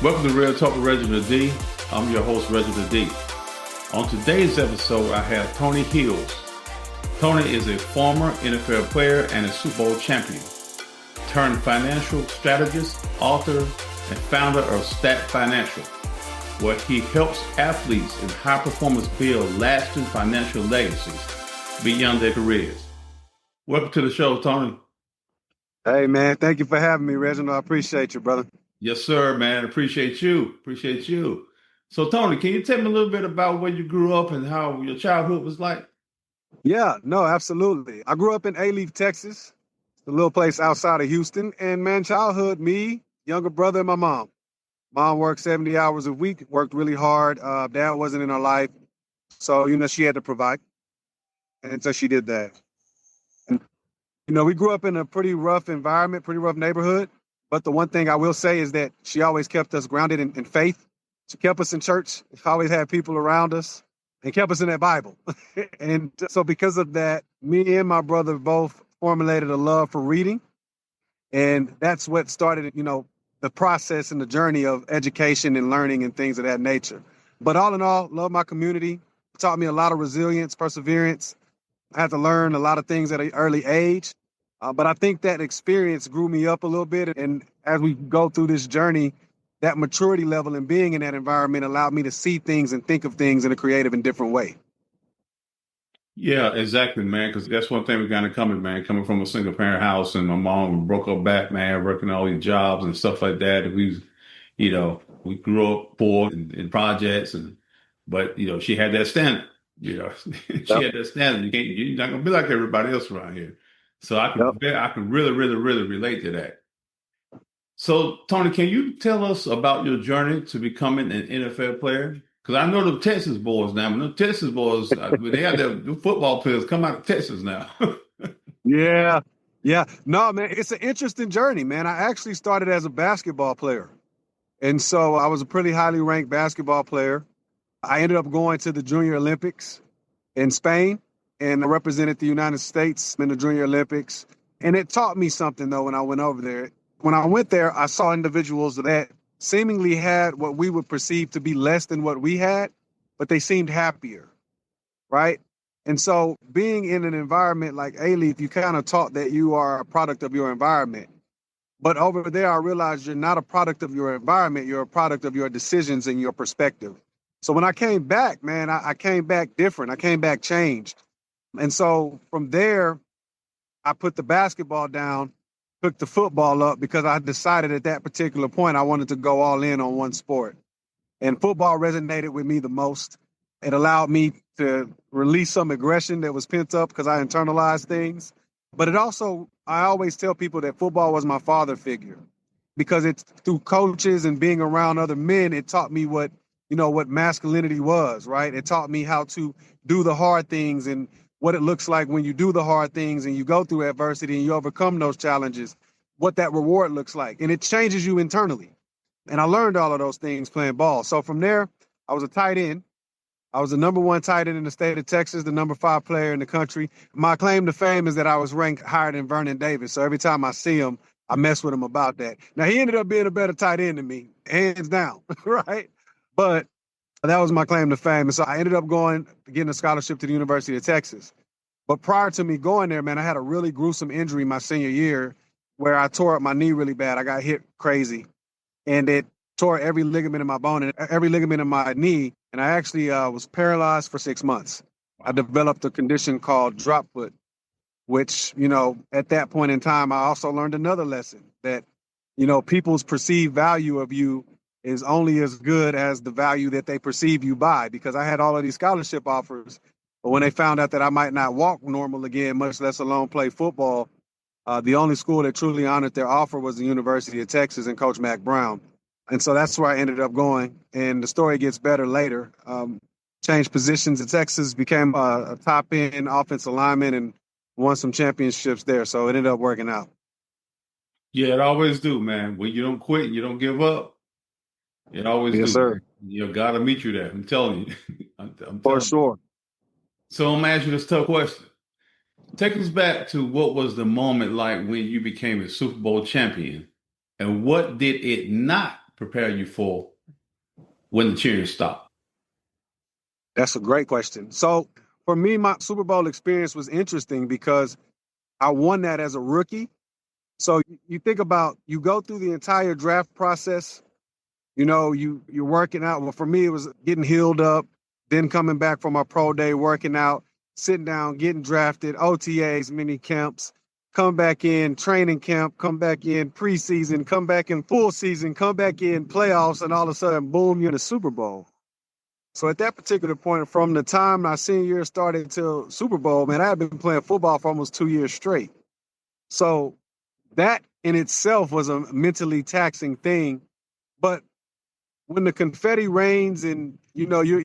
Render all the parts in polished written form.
Welcome to Real Talk with Reginald D. I'm your host, Reginald D. On today's episode, I have Tony Hills. Tony is a former NFL player and a Super Bowl champion, turned financial strategist, author, and founder of STATT Financial, where he helps athletes in high performance build lasting financial legacies beyond their careers. Welcome to the show, Tony. Hey, man. Thank you for having me, Reginald. I appreciate you, brother. Yes, sir, man. Appreciate you. Appreciate you. So, Tony, can you tell me a little bit about where you grew up and how your childhood was like? Yeah, no, absolutely. I grew up in Alief, Texas, a little place outside of Houston. And man, childhood, me, younger brother, and my mom. Mom worked 70 hours a week, worked really hard. Dad wasn't in her life. So, she had to provide. And so she did that. And, we grew up in a pretty rough environment, pretty rough neighborhood. But the one thing I will say is that she always kept us grounded in faith. She kept us in church. She always had people around us and kept us in that Bible. And so because of that, me and my brother both formulated a love for reading. And that's what started, the process and the journey of education and learning and things of that nature. But all in all, love my community. It taught me a lot of resilience, perseverance. I had to learn a lot of things at an early age. But I think that experience grew me up a little bit. And as we go through this journey, that maturity level and being in that environment allowed me to see things and think of things in a creative and different way. Yeah, exactly, man. Because that's one thing we kind of coming, man. Coming from a single parent house, and my mom broke her back, man, working all these jobs and stuff like that. And we grew up poor in projects, but she had that standard. She Yep. had that standard. You're not gonna be like everybody else around here. So Yep. I can really, really, really relate to that. So, Tony, can you tell us about your journey to becoming an NFL player? Because I know the Texas boys now. The Texas boys, they have their football players come out of Texas now. Yeah. Yeah. No, man, it's an interesting journey, man. I actually started as a basketball player. And so I was a pretty highly ranked basketball player. I ended up going to the Junior Olympics in Spain, and I represented the United States in the Junior Olympics. And it taught me something, though, when I went over there. When I went there, I saw individuals that seemingly had what we would perceive to be less than what we had, but they seemed happier, right? And so being in an environment like Alief, you kind of taught that you are a product of your environment. But over there, I realized you're not a product of your environment. You're a product of your decisions and your perspective. So when I came back, man, I came back different. I came back changed. And so from there, I put the basketball down, took the football up because I decided at that particular point I wanted to go all in on one sport. And football resonated with me the most. It allowed me to release some aggression that was pent up because I internalized things. But it also, I always tell people that football was my father figure because it's through coaches and being around other men, it taught me what masculinity was, right? It taught me how to do the hard things and what it looks like when you do the hard things and you go through adversity and you overcome those challenges, what that reward looks like. And it changes you internally. And I learned all of those things playing ball. So from there, I was a tight end. I was the number one tight end in the state of Texas, the number 5 player in the country. My claim to fame is that I was ranked higher than Vernon Davis. So every time I see him, I mess with him about that. Now, he ended up being a better tight end than me, hands down, right? But that was my claim to fame. And so I ended up getting a scholarship to the University of Texas. But prior to me going there, man, I had a really gruesome injury my senior year where I tore up my knee really bad. I got hit crazy. And it tore every ligament in my bone and every ligament in my knee. And I actually was paralyzed for 6 months. I developed a condition called drop foot, which, at that point in time, I also learned another lesson that, people's perceived value of you is only as good as the value that they perceive you by, because I had all of these scholarship offers. But when they found out that I might not walk normal again, much less alone play football, the only school that truly honored their offer was the University of Texas and Coach Mac Brown. And so that's where I ended up going. And the story gets better later. Changed positions at Texas, became a top-end offensive lineman and won some championships there. So it ended up working out. Yeah, it always do, man. When you don't quit, you don't give up. It always Yes, do, sir. man. God will meet you there. I'm telling you. I'm For telling you. sure. So I'm gonna ask you this tough question. Take us back to what was the moment like when you became a Super Bowl champion, and what did it not prepare you for when the cheering stopped? That's a great question. So for me, my Super Bowl experience was interesting because I won that as a rookie. So you think about, you go through the entire draft process, you're working out. Well, for me, it was getting healed up, then coming back from my pro day, working out, sitting down, getting drafted, OTAs, mini camps, come back in training camp, come back in preseason, come back in full season, come back in playoffs, and all of a sudden, boom, you're in the Super Bowl. So at that particular point, from the time my senior year started till Super Bowl, man, I had been playing football for almost 2 years straight. So that in itself was a mentally taxing thing. But when the confetti rains and you're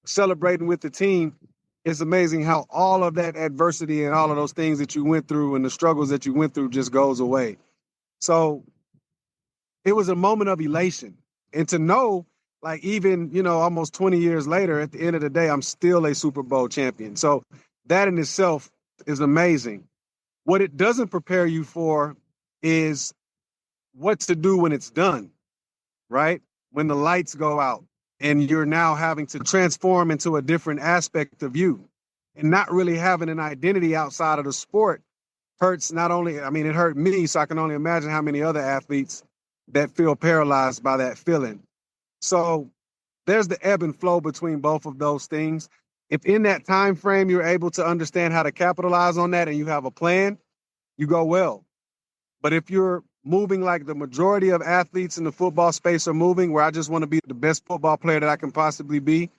celebrating with the team, it's amazing how all of that adversity and all of those things that you went through and the struggles that you went through just goes away. So it was a moment of elation. And to know, like, even, almost 20 years later, at the end of the day, I'm still a Super Bowl champion. So that in itself is amazing. What it doesn't prepare you for is what to do when it's done, right? When the lights go out and you're now having to transform into a different aspect of you, and not really having an identity outside of the sport hurts. Not only, it hurt me, so I can only imagine how many other athletes that feel paralyzed by that feeling. So there's the ebb and flow between both of those things. If in that time frame you're able to understand how to capitalize on that and you have a plan, you go well. But if you're moving like the majority of athletes in the football space are moving, where I just want to be the best football player that I can possibly be,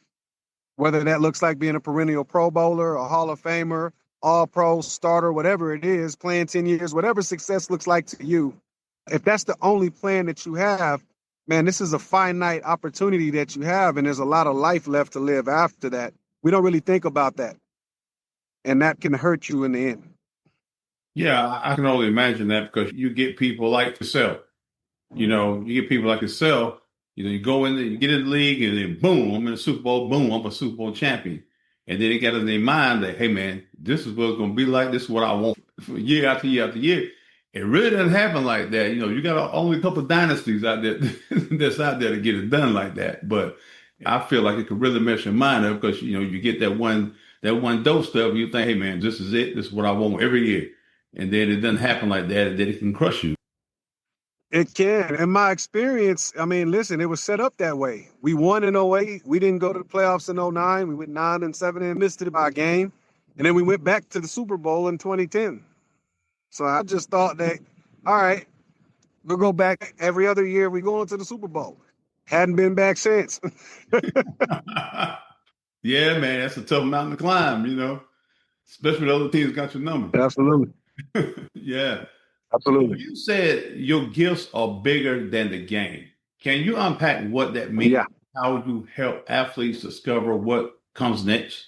whether that looks like being a perennial Pro Bowler, a Hall of Famer, All-Pro, starter, whatever it is, playing 10 years, whatever success looks like to you, if that's the only plan that you have, man, this is a finite opportunity that you have, and there's a lot of life left to live after that. We don't really think about that, and that can hurt you in the end. Yeah, I can only imagine that because you get people like yourself. You get people like yourself, you go in there, you get in the league, and then boom, I'm in the Super Bowl, boom, I'm a Super Bowl champion. And then they got in their mind that, hey man, this is what it's going to be like. This is what I want for year after year after year. It really doesn't happen like that. You got only a couple of dynasties out there that's out there to get it done like that. But I feel like it could really mess your mind up because, you get that one dose stuff. You think, hey man, this is it. This is what I want every year. And then it doesn't happen like that. And then it can crush you. It can. In my experience, listen, it was set up that way. We won in '08. We didn't go to the playoffs in '09. We went 9-7 and missed it by a game. And then we went back to the Super Bowl in 2010. So I just thought that, all right, we'll go back every other year. We go into the Super Bowl. Hadn't been back since. Yeah, man, that's a tough mountain to climb, especially when other teams got your number. Absolutely. Yeah. So Absolutely. you said your gifts are bigger than the game. Can you unpack what that means? Yeah. How you help athletes discover what comes next?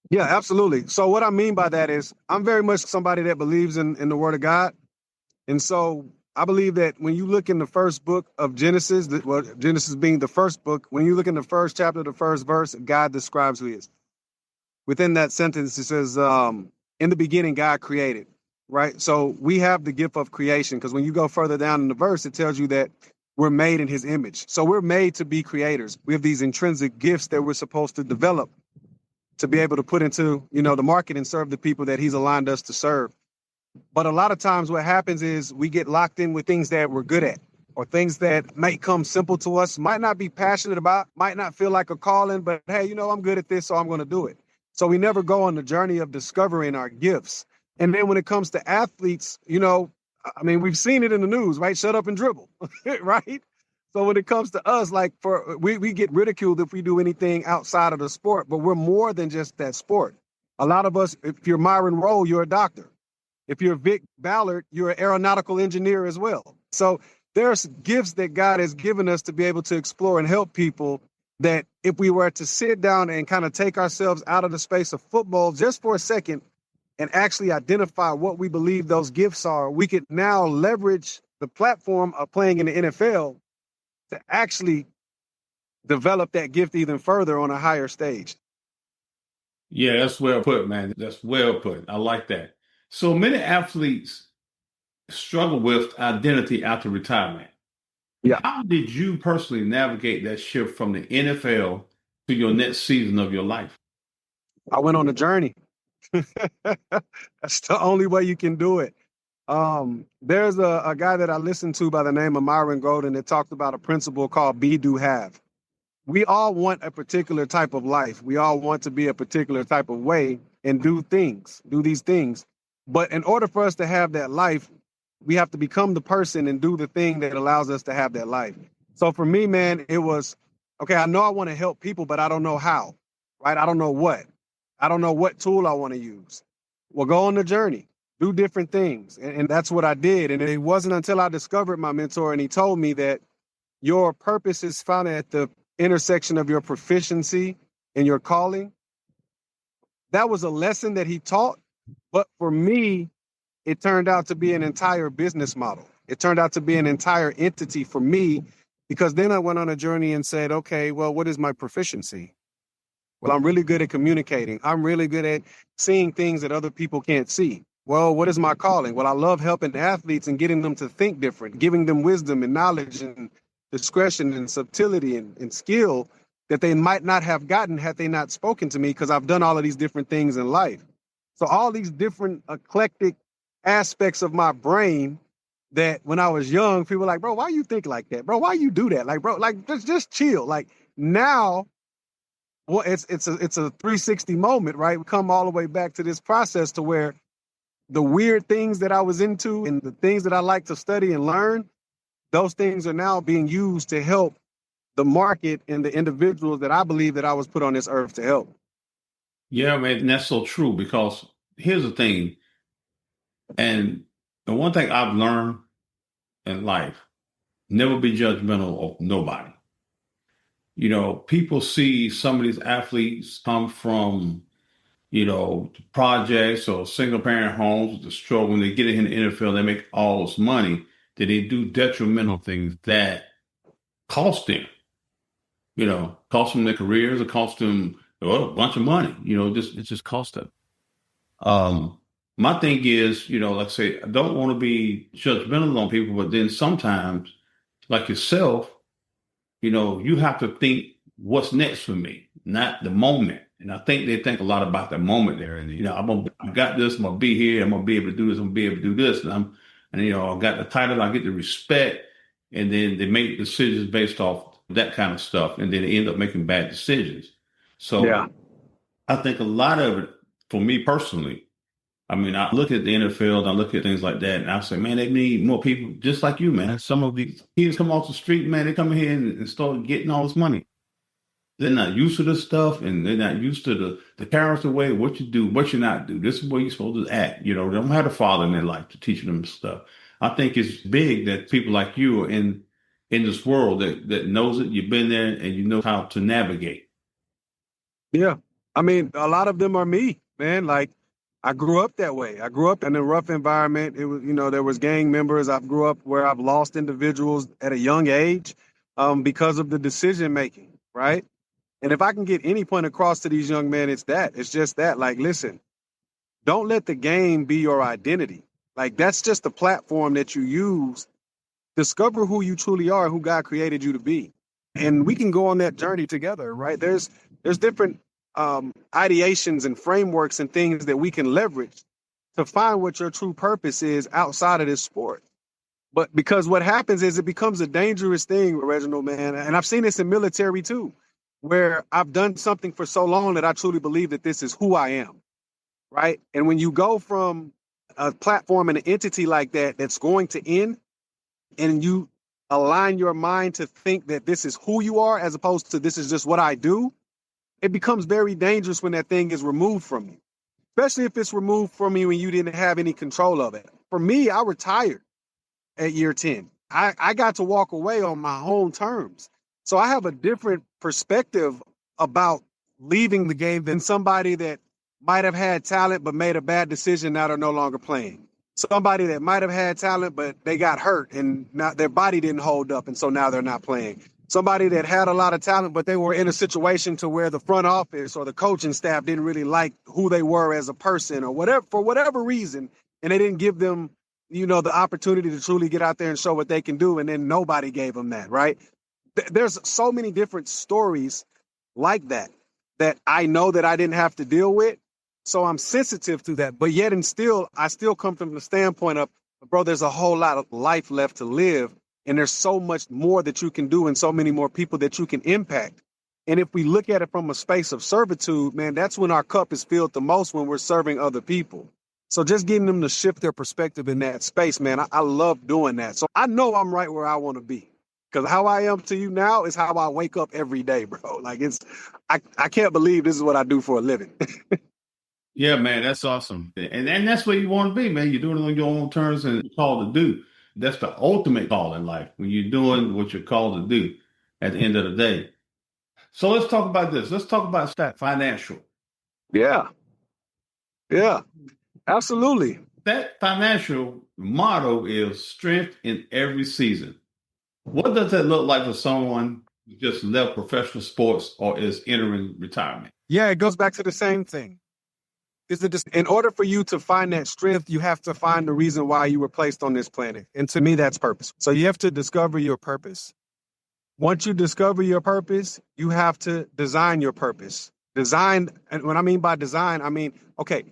Yeah, absolutely. So what I mean by that is I'm very much somebody that believes in the word of God. And so I believe that when you look in the first book of Genesis, Genesis being the first book, when you look in the first chapter, the first verse, God describes who he is. Within that sentence, it says, in the beginning, God created, right? So we have the gift of creation because when you go further down in the verse, it tells you that we're made in his image. So we're made to be creators. We have these intrinsic gifts that we're supposed to develop to be able to put into, the market and serve the people that he's aligned us to serve. But a lot of times what happens is we get locked in with things that we're good at or things that might come simple to us, might not be passionate about, might not feel like a calling, but hey, I'm good at this, so I'm going to do it. So we never go on the journey of discovering our gifts. And then when it comes to athletes, we've seen it in the news, right? Shut up and dribble, right? So when it comes to us, like we get ridiculed if we do anything outside of the sport, but we're more than just that sport. A lot of us, if you're Myron Rowe, you're a doctor. If you're Vic Ballard, you're an aeronautical engineer as well. So there's gifts that God has given us to be able to explore and help people that if we were to sit down and kind of take ourselves out of the space of football just for a second and actually identify what we believe those gifts are, we could now leverage the platform of playing in the NFL to actually develop that gift even further on a higher stage. Yeah, that's well put, man. That's well put. I like that. So many athletes struggle with identity after retirement. Yeah. How did you personally navigate that shift from the NFL to your next season of your life? I went on a journey. That's the only way you can do it. There's a guy that I listened to by the name of Myron Golden that talked about a principle called be, do, have. We all want a particular type of life. We all want to be a particular type of way and do these things. But in order for us to have that life, we have to become the person and do the thing that allows us to have that life. So for me, man, it was, okay, I know I want to help people, but I don't know how, right? I don't know what. I don't know what tool I want to use. Well, go on the journey, do different things. And that's what I did. And it wasn't until I discovered my mentor and he told me that your purpose is found at the intersection of your proficiency and your calling. That was a lesson that he taught. But for me, it turned out to be an entire business model. It turned out to be an entire entity for me because then I went on a journey and said, okay, well, what is my proficiency? Well, I'm really good at communicating. I'm really good at seeing things that other people can't see. Well, what is my calling? Well, I love helping athletes and getting them to think different, giving them wisdom and knowledge and discretion and subtlety and skill that they might not have gotten had they not spoken to me because I've done all of these different things in life. So all these different eclectic aspects of my brain that when I was young, people were like, bro, why you think like that? Bro, why you do that? Like, bro, like just chill. Like now, well, it's a 360 moment, right? We come all the way back to this process to where the weird things that I was into and the things that I like to study and learn, those things are now being used to help the market and the individuals that I believe that I was put on this earth to help. Yeah, man, and that's so true because here's the thing. And the one thing I've learned in life, never be judgmental of nobody. People see some of these athletes come from, projects or single parent homes, the struggle. When they get in the NFL, they make all this money that they do detrimental things that cost them, cost them their careers, it cost them a bunch of money, it just cost them. My thing is, like I say, I don't want to be judgmental on people, but then sometimes, like yourself, you have to think what's next for me, not the moment. And I think they think a lot about the moment there. And, I got this, I'm going to be here, I'm going to be able to do this, I'm going to be able to do this. I got the title, I get the respect. And then they make decisions based off that kind of stuff. And then they end up making bad decisions. So Yeah. I think a lot of it, for me personally, I mean, I look at the NFL and I look at things like that, and I say, man, they need more people just like you, man. Some of these kids come off the street, man, they come in here and start getting all this money. They're not used to this stuff, and they're not used to the character way, what you do, what you not do. This is where you're supposed to act. They don't have a father in their life to teach them stuff. I think it's big that people like you are in this world that knows it. You've been there and you know how to navigate. Yeah. I mean, a lot of them are me, man. Like, I grew up that way. I grew up in a rough environment. It was, there was gang members. I grew up where I've lost individuals at a young age because of the decision making, right? And if I can get any point across to these young men, it's that. It's just that. Like, listen, don't let the game be your identity. Like, that's just the platform that you use. Discover who you truly are, who God created you to be. And we can go on that journey together, right? There's different ideations and frameworks and things that we can leverage to find what your true purpose is outside of this sport. But because what happens is it becomes a dangerous thing, Reginald, man. And I've seen this in military too, where I've done something for so long that I truly believe that this is who I am, right? And when you go from a platform and an entity like that that's going to end, and you align your mind to think that this is who you are as opposed to this is just what I do, it becomes very dangerous when that thing is removed from you, especially if it's removed from you and you didn't have any control of it. For me, I retired at year 10. I got to walk away on my own terms. So I have a different perspective about leaving the game than somebody that might have had talent but made a bad decision, now they're no longer playing. Somebody that might have had talent but they got hurt and now their body didn't hold up and so now they're not playing. Somebody that had a lot of talent but they were in a situation to where the front office or the coaching staff didn't really like who they were as a person or whatever, for whatever reason, and they didn't give them the opportunity to truly get out there and show what they can do, and then nobody gave them that, right? There's so many different stories like that I know that I didn't have to deal with. So I'm sensitive to that. But yet and still, I still come from the standpoint of, bro, there's a whole lot of life left to live. And there's so much more that you can do and so many more people that you can impact. And if we look at it from a space of servitude, man, that's when our cup is filled the most, when we're serving other people. So just getting them to shift their perspective in that space, man, I love doing that. So I know I'm right where I want to be. Because how I am to you now is how I wake up every day, bro. Like I can't believe this is what I do for a living. Yeah, man, that's awesome. And that's where you want to be, man. You're doing it on your own terms and you're called to do. That's the ultimate call in life, when you're doing what you're called to do at the end of the day. So let's talk about this. Let's talk about STATT Financial. Yeah, absolutely. That financial motto is strength in every season. What does that look like for someone who just left professional sports or is entering retirement? Yeah, it goes back to the same thing. In order for you to find that strength, you have to find the reason why you were placed on this planet. And to me, that's purpose. So you have to discover your purpose. Once you discover your purpose, you have to design your purpose. Design, and what I mean by design, I mean, okay,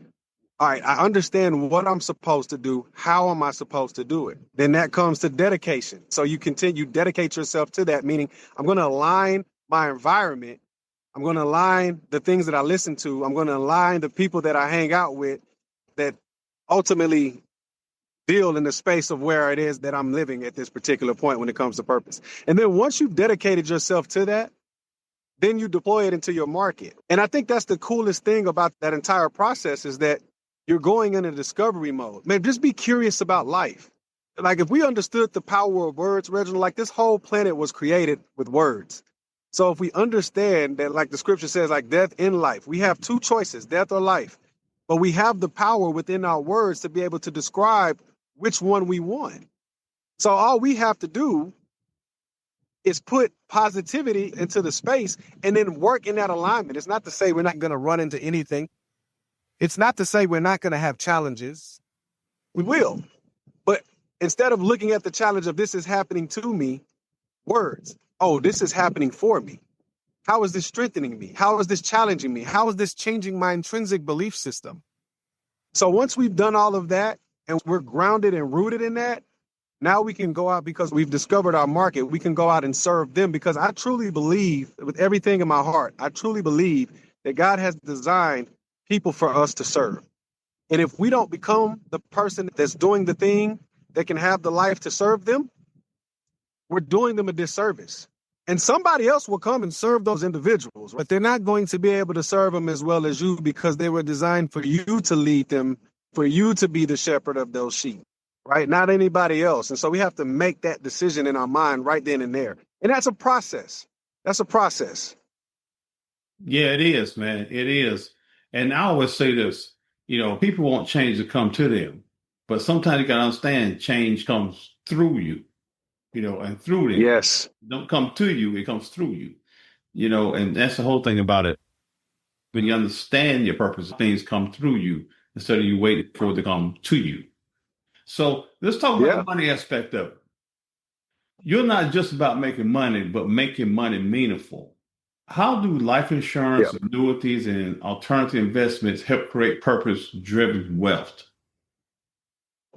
all right, I understand what I'm supposed to do. How am I supposed to do it? Then that comes to dedication. So you dedicate yourself to that, meaning I'm going to align my environment. I'm going to align the things that I listen to. I'm going to align the people that I hang out with that ultimately deal in the space of where it is that I'm living at this particular point when it comes to purpose. And then once you've dedicated yourself to that, then you deploy it into your market. And I think that's the coolest thing about that entire process, is that you're going in a discovery mode. Man, just be curious about life. Like, if we understood the power of words, Reginald, like, this whole planet was created with words. So if we understand that, like the scripture says, like death and life, we have two choices, death or life. But we have the power within our words to be able to describe which one we want. So all we have to do is put positivity into the space and then work in that alignment. It's not to say we're not going to run into anything. It's not to say we're not going to have challenges. We will. But instead of looking at the challenge of this is happening to me, words, oh, this is happening for me. How is this strengthening me? How is this challenging me? How is this changing my intrinsic belief system? So once we've done all of that and we're grounded and rooted in that, now we can go out, because we've discovered our market. We can go out and serve them, because I truly believe, with everything in my heart, I truly believe that God has designed people for us to serve. And if we don't become the person that's doing the thing that can have the life to serve them, we're doing them a disservice. And somebody else will come and serve those individuals, but they're not going to be able to serve them as well as you, because they were designed for you to lead them, for you to be the shepherd of those sheep, right? Not anybody else. And so we have to make that decision in our mind right then and there. And that's a process. That's a process. Yeah, it is, man. It is. And I always say this, people want change to come to them, but sometimes you got to understand change comes through you. And through them. Yes. It don't come to you, it comes through you. And that's the whole thing about it. When you understand your purpose, things come through you instead of you waiting for it to come to you. So let's talk about the money aspect of it. You're not just about making money, but making money meaningful. How do life insurance, annuities, and alternative investments help create purpose-driven wealth?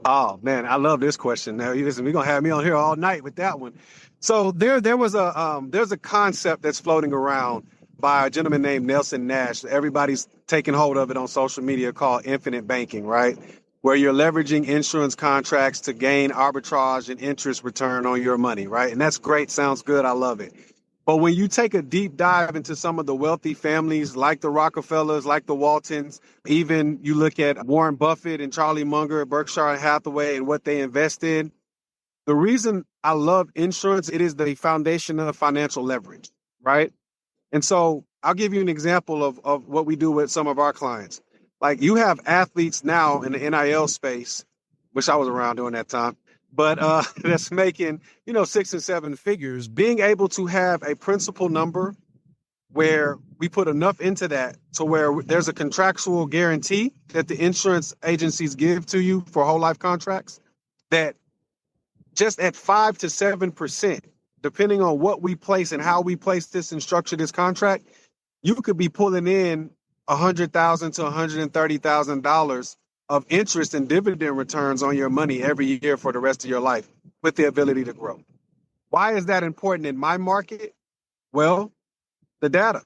Oh man, I love this question. Now, listen, we're gonna have me on here all night with that one. So there's a concept that's floating around by a gentleman named Nelson Nash. Everybody's taking hold of it on social media, called infinite banking, right? Where you're leveraging insurance contracts to gain arbitrage and interest return on your money, right? And that's great. Sounds good. I love it. But when you take a deep dive into some of the wealthy families, like the Rockefellers, like the Waltons, even you look at Warren Buffett and Charlie Munger, Berkshire Hathaway, and what they invest in, the reason I love insurance, it is the foundation of financial leverage, right? And so I'll give you an example of what we do with some of our clients. Like, you have athletes now in the NIL space, which I was around during that time, but that's making, 6 and 7 figures. Being able to have a principal number where we put enough into that to where there's a contractual guarantee that the insurance agencies give to you for whole life contracts. that just at 5 to 7%, depending on what we place and how we place this and structure this contract, you could be pulling in $100,000 to $130,000 of interest and dividend returns on your money every year for the rest of your life with the ability to grow. Why is that important in my market? Well, the data.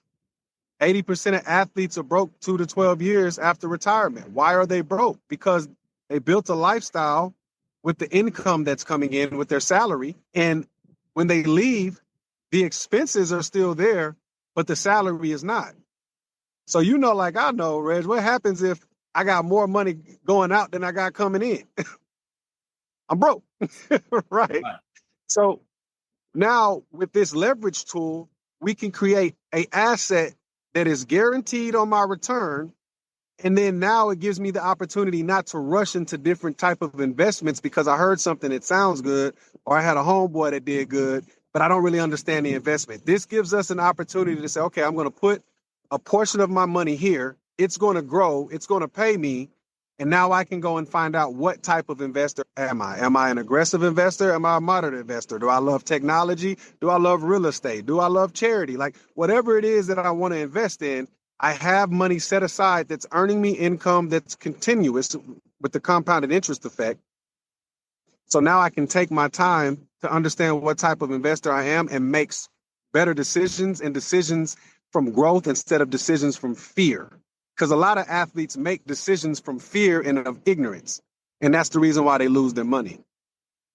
80% of athletes are broke 2 to 12 years after retirement. Why are they broke? Because they built a lifestyle with the income that's coming in with their salary. And when they leave, the expenses are still there, but the salary is not. So, like I know, Reg, what happens if I got more money going out than I got coming in? I'm broke, right? So now with this leverage tool, we can create an asset that is guaranteed on my return. And then now it gives me the opportunity not to rush into different type of investments because I heard something that sounds good, or I had a homeboy that did good, but I don't really understand the investment. This gives us an opportunity to say, okay, I'm going to put a portion of my money here. It's going to grow. It's going to pay me. And now I can go and find out what type of investor am I? Am I an aggressive investor? Am I a moderate investor? Do I love technology? Do I love real estate? Do I love charity? Like whatever it is that I want to invest in, I have money set aside that's earning me income that's continuous with the compounded interest effect. So now I can take my time to understand what type of investor I am and makes better decisions and decisions from growth instead of decisions from fear. Because a lot of athletes make decisions from fear and of ignorance. And that's the reason why they lose their money.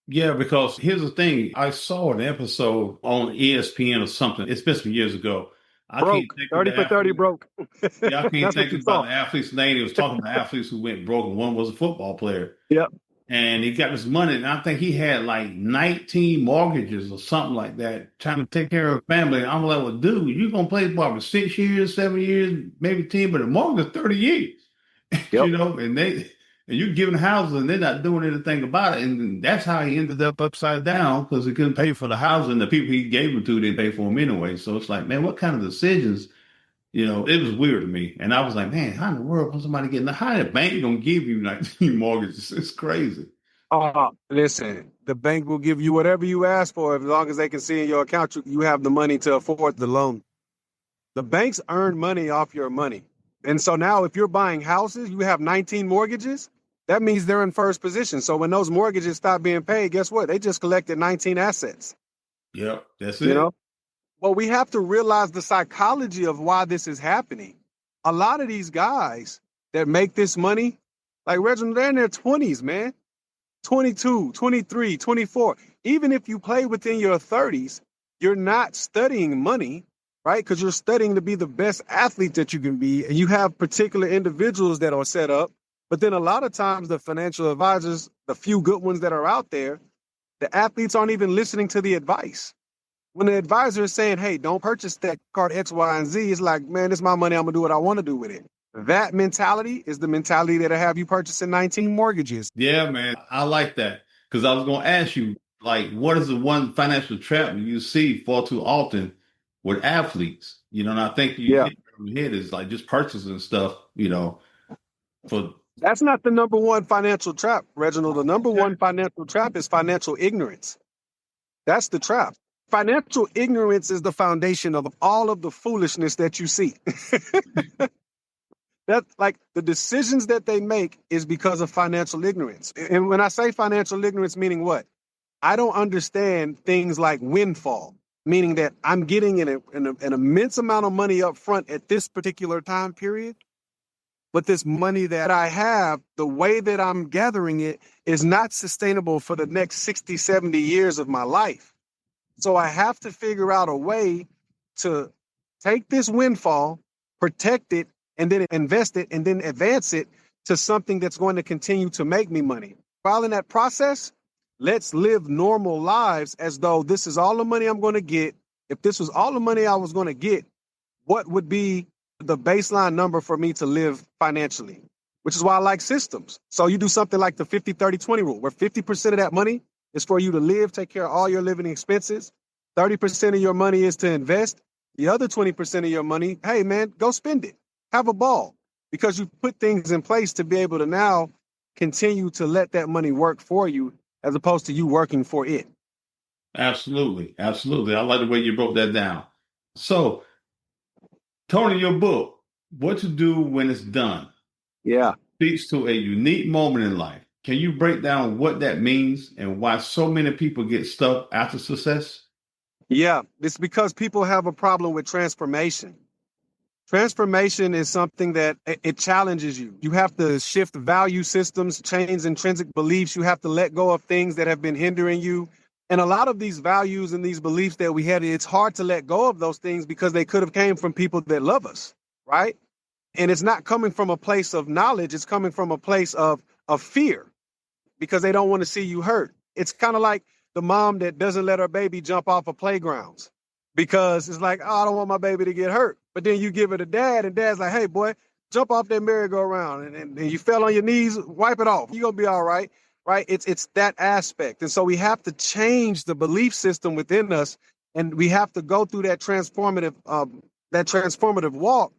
Yeah, because here's the thing. I saw an episode on ESPN or something. It's been some years ago. I Broke. can't think of 30 the for 30 athlete. broke. Yeah, I can't That's what think you about saw. the athlete's name. He was talking to athletes who went broke, and one was a football player. Yep. And he got this money, and I think he had like 19 mortgages or something like that, trying to take care of family. I'm like, well, dude, you're gonna play ball for 6 years, 7 years, maybe 10, but the mortgage is 30 years. Yep. And you're giving houses and they're not doing anything about it. And that's how he ended up upside down because he couldn't pay for the housing. The people he gave them to didn't pay for him anyway. So it's like, man, what kind of decisions? It was weird to me. And I was like, man, how in the world can somebody get in the how the bank gonna give you 19 mortgages? It's crazy. Listen, the bank will give you whatever you ask for as long as they can see in your account you have the money to afford the loan. The banks earn money off your money. And so now if you're buying houses, you have 19 mortgages, that means they're in first position. So when those mortgages stop being paid, guess what? They just collected 19 assets. Yep, that's You it. know? Well, we have to realize the psychology of why this is happening. A lot of these guys that make this money, like Reginald, they're in their 20s, man. 22, 23, 24. Even if you play within your 30s, you're not studying money, right? Because you're studying to be the best athlete that you can be. And you have particular individuals that are set up. But then a lot of times the financial advisors, the few good ones that are out there, the athletes aren't even listening to the advice. When the advisor is saying, hey, don't purchase that card X, Y, and Z, it's like, man, it's my money. I'm going to do what I want to do with it. That mentality is the mentality that'll have you purchasing 19 mortgages. Yeah, man. I like that. Because I was gonna ask you, like, what is the one financial trap you see far too often with athletes? And I think you Yeah. hit it on the head is like just purchasing stuff, for That's not the number one financial trap, Reginald. The number one financial trap is financial ignorance. That's the trap. Financial ignorance is the foundation of all of the foolishness that you see. That's like the decisions that they make is because of financial ignorance. And when I say financial ignorance, meaning what? I don't understand things like windfall, meaning that I'm getting an immense amount of money up front at this particular time period. But this money that I have, the way that I'm gathering it is not sustainable for the next 60, 70 years of my life. So I have to figure out a way to take this windfall, protect it, and then invest it, and then advance it to something that's going to continue to make me money. While in that process, let's live normal lives as though this is all the money I'm going to get. If this was all the money I was going to get, what would be the baseline number for me to live financially? Which is why I like systems. So you do something like the 50-30-20 rule, where 50% of that money is for you to live, take care of all your living expenses. 30% of your money is to invest. The other 20% of your money, hey, man, go spend it. Have a ball. Because you put things in place to be able to now continue to let that money work for you as opposed to you working for it. Absolutely. Absolutely. I like the way you broke that down. So, Tony, your book, What to Do When It's Done, Yeah. speaks to a unique moment in life. Can you break down what that means and why so many people get stuck after success? Yeah. It's because people have a problem with transformation. Transformation is something that it challenges you. You have to shift value systems, change intrinsic beliefs. You have to let go of things that have been hindering you. And a lot of these values and these beliefs that we had, it's hard to let go of those things because they could have came from people that love us, right? And it's not coming from a place of knowledge. It's coming from a place of fear because they don't want to see you hurt. It's kind of like the mom that doesn't let her baby jump off of playgrounds because it's like, oh, I don't want my baby to get hurt. But then you give it to dad, and dad's like, hey, boy, jump off that merry-go-round. And you fell on your knees, wipe it off. You're going to be all right, right? It's that aspect. And so we have to change the belief system within us, and we have to go through that transformative walk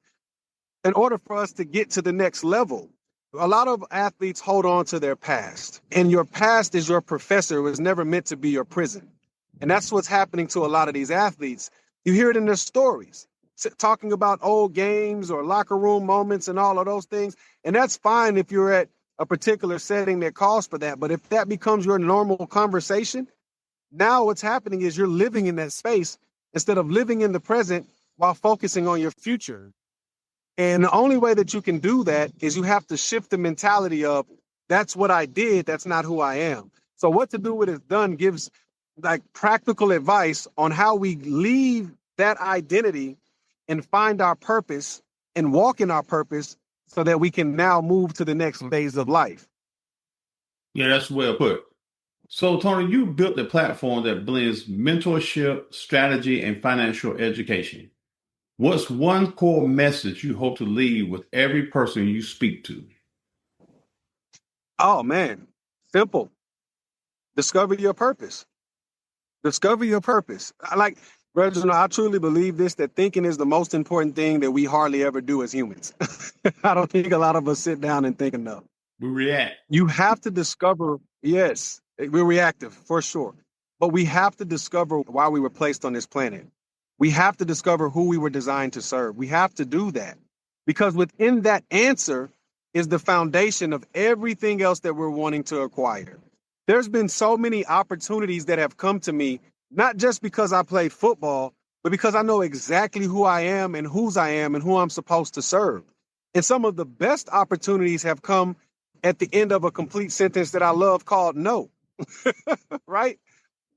in order for us to get to the next level. A lot of athletes hold on to their past, and your past is your professor. It was never meant to be your prison. And that's what's happening to a lot of these athletes. You hear it in their stories, talking about old games or locker room moments and all of those things. And that's fine if you're at a particular setting that calls for that. But if that becomes your normal conversation, now what's happening is you're living in that space instead of living in the present while focusing on your future. And the only way that you can do that is you have to shift the mentality of that's what I did. That's not who I am. So What to Do When It's Done gives like practical advice on how we leave that identity and find our purpose and walk in our purpose so that we can now move to the next phase of life. Yeah, that's well put. So, Tony, you built a platform that blends mentorship, strategy, and financial education. What's one core message you hope to leave with every person you speak to? Oh, man. Simple. Discover your purpose. Discover your purpose. Reginald, I truly believe this, that thinking is the most important thing that we hardly ever do as humans. I don't think a lot of us sit down and think enough. We react. You have to discover, yes, we're reactive for sure, but we have to discover why we were placed on this planet. We have to discover who we were designed to serve. We have to do that because within that answer is the foundation of everything else that we're wanting to acquire. There's been so many opportunities that have come to me, not just because I play football, but because I know exactly who I am and whose I am and who I'm supposed to serve. And some of the best opportunities have come at the end of a complete sentence that I love called no, right?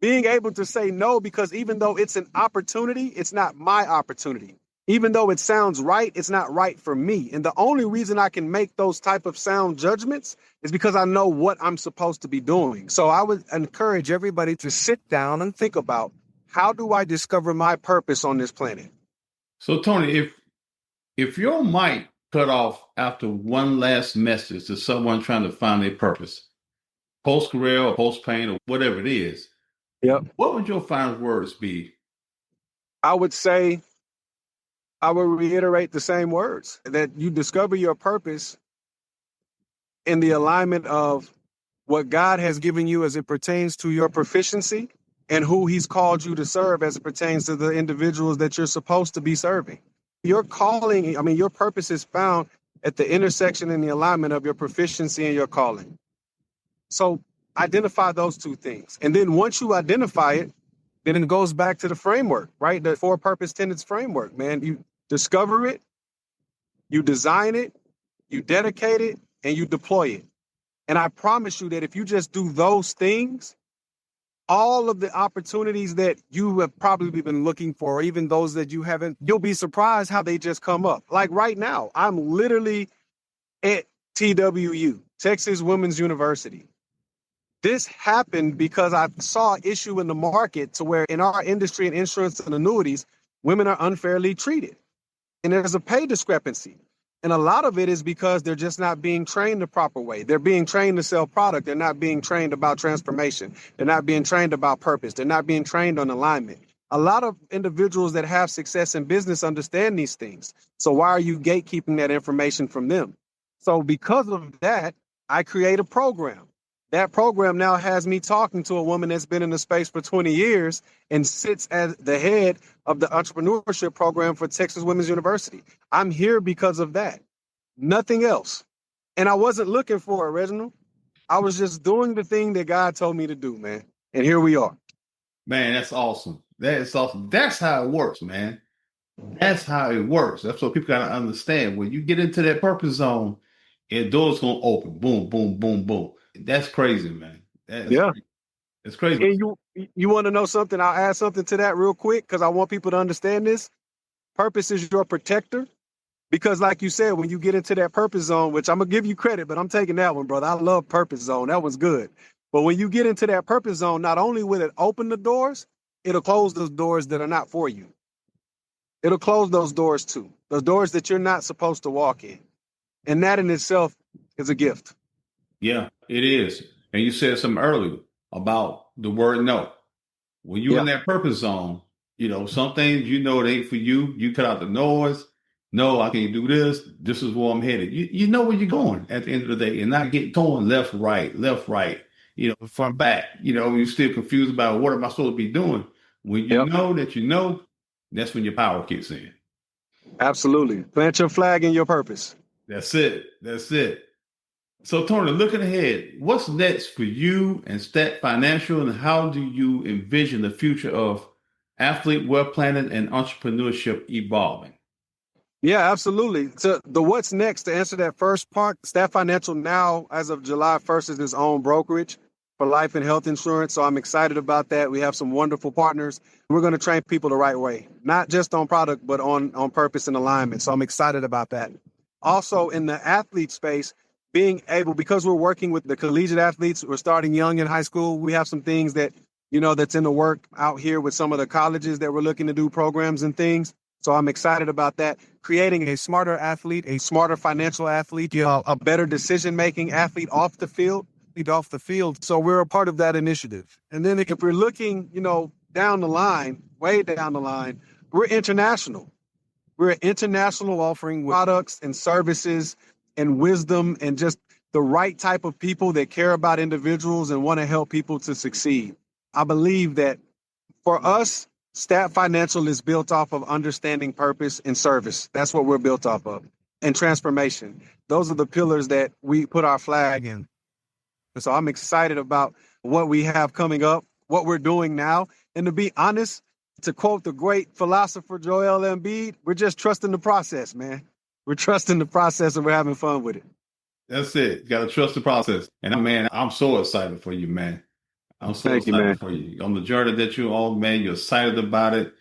Being able to say no, because even though it's an opportunity, it's not my opportunity. Even though it sounds right, it's not right for me. And the only reason I can make those type of sound judgments is because I know what I'm supposed to be doing. So I would encourage everybody to sit down and think about, how do I discover my purpose on this planet? So, Tony, if your mic cut off after one last message to someone trying to find their purpose, post career or post pain or whatever it is, Yep. what would your final words be? I would say, I will reiterate the same words, that you discover your purpose in the alignment of what God has given you as it pertains to your proficiency and who he's called you to serve as it pertains to the individuals that you're supposed to be serving. Your calling, your purpose is found at the intersection and the alignment of your proficiency and your calling. So identify those two things. And then once you identify it, then it goes back to the framework, right? The 4 purpose tenets framework, man. You discover it, you design it, you dedicate it, and you deploy it. And I promise you that if you just do those things, all of the opportunities that you have probably been looking for, or even those that you haven't, you'll be surprised how they just come up. Like right now, I'm literally at TWU, Texas Women's University. This happened because I saw an issue in the market to where in our industry in insurance and annuities, women are unfairly treated. And there's a pay discrepancy. And a lot of it is because they're just not being trained the proper way. They're being trained to sell product. They're not being trained about transformation. They're not being trained about purpose. They're not being trained on alignment. A lot of individuals that have success in business understand these things. So why are you gatekeeping that information from them? So because of that, I create a program That program now has me talking to a woman that's been in the space for 20 years and sits as the head of the entrepreneurship program for Texas Women's University. I'm here because of that. Nothing else. And I wasn't looking for it, Reginald. I was just doing the thing that God told me to do, man. And here we are. Man, that's awesome. That is awesome. That's how it works, man. That's how it works. That's what people gotta understand. When you get into that purpose zone, and doors gonna open. Boom, boom, boom, boom. That's crazy, man. That's Yeah. crazy. It's crazy. And you want to know something? I'll add something to that real quick because I want people to understand this. Purpose is your protector. Because like you said, when you get into that purpose zone, which I'm going to give you credit, but I'm taking that one, brother. I love purpose zone. That one's good. But when you get into that purpose zone, not only will it open the doors, it'll close those doors that are not for you. It'll close those doors too. Those doors that you're not supposed to walk in. And that in itself is a gift. Yeah, it is. And you said something earlier about the word no. When you're in that purpose zone, some things it ain't for you. You cut out the noise. No, I can't do this. This is where I'm headed. You know where you're going at the end of the day and not get torn left, right, front, back. You're still confused about what am I supposed to be doing. When you know that that's when your power kicks in. Absolutely. Plant your flag in your purpose. That's it. So, Tony, looking ahead, what's next for you and STATT Financial, and how do you envision the future of athlete wealth planning and entrepreneurship evolving? Yeah, absolutely. So the what's next, to answer that first part, STATT Financial now, as of July 1st, is its own brokerage for life and health insurance. So I'm excited about that. We have some wonderful partners. We're going to train people the right way, not just on product, but on purpose and alignment. So I'm excited about that. Also, in the athlete space, being able, because we're working with the collegiate athletes, we're starting young in high school. We have some things that, that's in the work out here with some of the colleges that we're looking to do programs and things. So I'm excited about that. Creating a smarter athlete, a smarter financial athlete, a better decision-making athlete off the field. So we're a part of that initiative. And then if we're looking, down the line, way down the line, we're international. We're an international offering products and services and wisdom and just the right type of people that care about individuals and want to help people to succeed. I believe that for us, STATT Financial is built off of understanding purpose and service. That's what we're built off of. And transformation. Those are the pillars that we put our flag in. And so I'm excited about what we have coming up, what we're doing now. And to be honest, to quote the great philosopher Joel Embiid, we're just trusting the process, man. We're trusting the process and we're having fun with it. That's it. You got to trust the process. And man, I'm so excited for you, man. I'm so excited for you. On the journey that you're on, man, you're excited about it.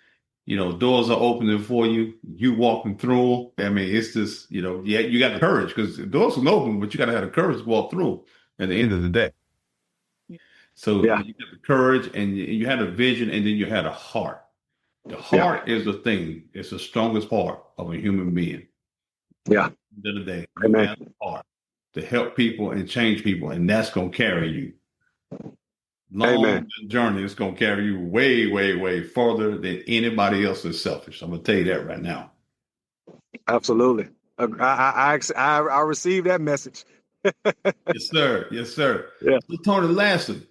Doors are opening for you. You walking through them. I mean, it's just, you got the courage because the doors are open, but you got to have the courage to walk through at the end of the day. So you got the courage and you had a vision and then you had a heart. The heart is the thing. It's the strongest part of a human being. Yeah. At the end of the day, you have a heart to help people and change people, and that's going to carry you. Long journey is going to carry you way, way, way further than anybody else is selfish. I'm going to tell you that right now. Absolutely. I received that message. Yes, sir. Yes, sir. Yeah. So, Tony, lastly,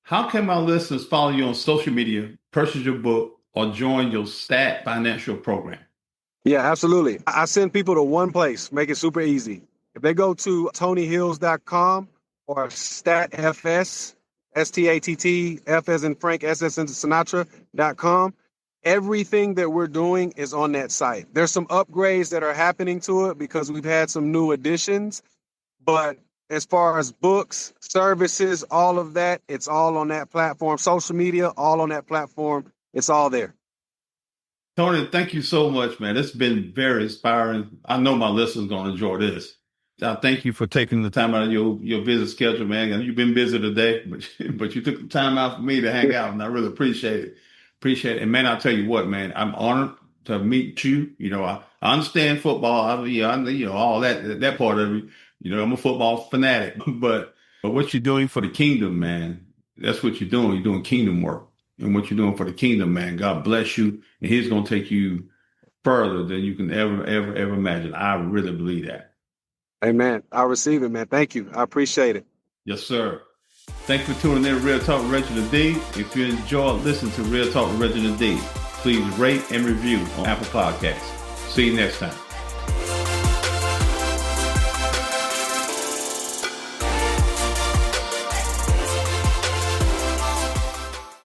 how can my listeners follow you on social media, purchase your book, or join your STATT Financial program? Yeah, absolutely. I send people to one place, make it super easy. If they go to TonyHills.com or STATTFS, STATT, as in Frank, SS in Sinatra.com. Everything that we're doing is on that site. There's some upgrades that are happening to it because we've had some new additions. But as far as books, services, all of that, it's all on that platform. Social media, all on that platform. It's all there. Tony, thank you so much, man. It's been very inspiring. I know my listeners are going to enjoy this. I thank you for taking the time out of your busy schedule, man. And you've been busy today, but you took the time out for me to hang out, and I really appreciate it. And man, I'll tell you what, man, I'm honored to meet you. I understand football. All that part of it. I'm a football fanatic, but what you're doing for the kingdom, man, that's what you're doing. You're doing kingdom work. And what you're doing for the kingdom, man, God bless you. And he's going to take you further than you can ever imagine. I really believe that. Amen. I receive it, man. Thank you. I appreciate it. Yes, sir. Thanks for tuning in to Real Talk with Reginald D. If you enjoy listening to Real Talk with Reginald D, please rate and review on Apple Podcasts. See you next time.